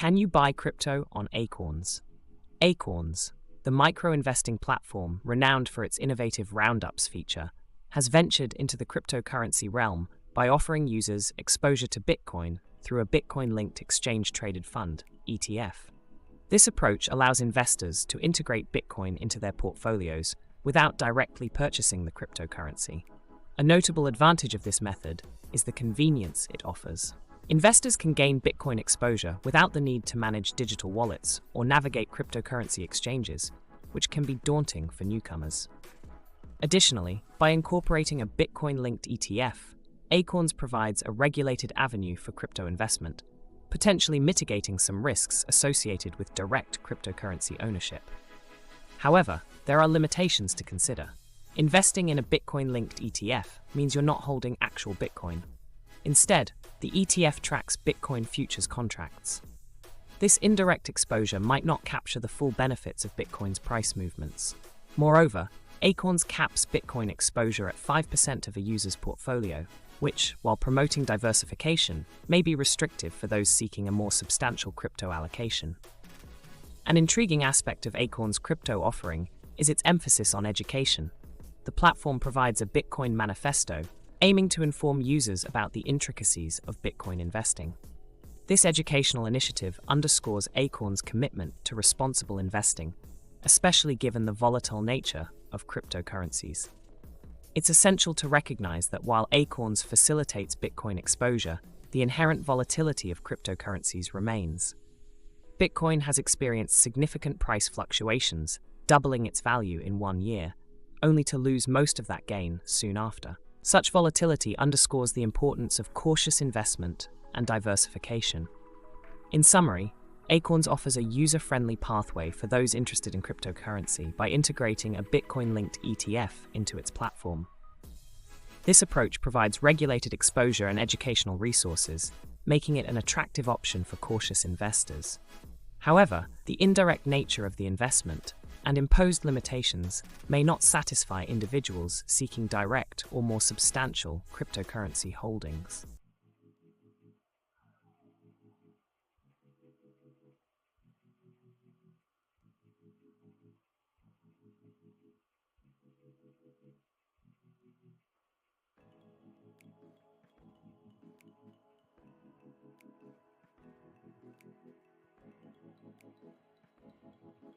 Can you buy crypto on Acorns? Acorns, the micro-investing platform renowned for its innovative roundups feature, has ventured into the cryptocurrency realm by offering users exposure to Bitcoin through a Bitcoin-linked exchange-traded fund, ETF. This approach allows investors to integrate Bitcoin into their portfolios without directly purchasing the cryptocurrency. A notable advantage of this method is the convenience it offers. Investors can gain Bitcoin exposure without the need to manage digital wallets or navigate cryptocurrency exchanges, which can be daunting for newcomers. Additionally, by incorporating a Bitcoin-linked ETF, Acorns provides a regulated avenue for crypto investment, potentially mitigating some risks associated with direct cryptocurrency ownership. However, there are limitations to consider. Investing in a Bitcoin-linked ETF means you're not holding actual Bitcoin. Instead, the ETF tracks Bitcoin futures contracts. This indirect exposure might not capture the full benefits of Bitcoin's price movements. Moreover, Acorns caps Bitcoin exposure at 5% of a user's portfolio, which, while promoting diversification, may be restrictive for those seeking a more substantial crypto allocation. An intriguing aspect of Acorns' crypto offering is its emphasis on education. The platform provides a Bitcoin manifesto, aiming to inform users about the intricacies of Bitcoin investing. This educational initiative underscores Acorns' commitment to responsible investing, especially given the volatile nature of cryptocurrencies. It's essential to recognize that while Acorns facilitates Bitcoin exposure, the inherent volatility of cryptocurrencies remains. Bitcoin has experienced significant price fluctuations, doubling its value in 1 year, only to lose most of that gain soon after. Such volatility underscores the importance of cautious investment and diversification. In summary, Acorns offers a user-friendly pathway for those interested in cryptocurrency by integrating a Bitcoin-linked ETF into its platform. This approach provides regulated exposure and educational resources, making it an attractive option for cautious investors. However, the indirect nature of the investment and imposed limitations may not satisfy individuals seeking direct or more substantial cryptocurrency holdings.